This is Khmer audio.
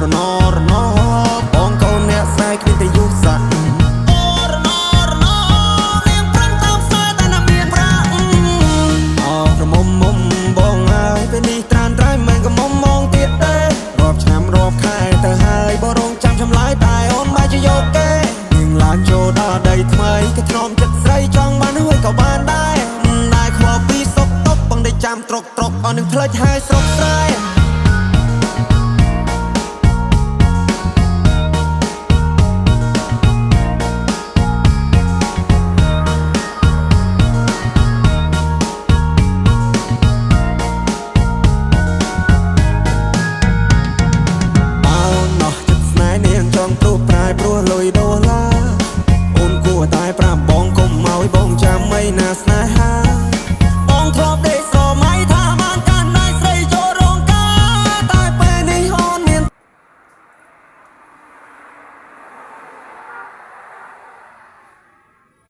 រណរណបងកូនអ្នកស្រីគ្មានតែយុស័ករណរណនាងប្រឹងតាមស្នេហ៍តែណាមានប្រាក់អោក្រមុំមុំបងហើយពេលនេះត្រានត្រៃមិនក៏មុំមងទៀតទេរាប់ឆ្នាំរាប់ខែទៅហើយបរងចាំចម្លើយតែអូនមិនជាយកទេនាងឡើងចូលដល់ដីថ្មីក៏ធ្នមចិត្តស្រីចង់បានហួយក៏បានដែរខ្វល់ពីសុកតុកបងได้ចាំត្រុកអស់នឹងផ្លេចហើយស្រ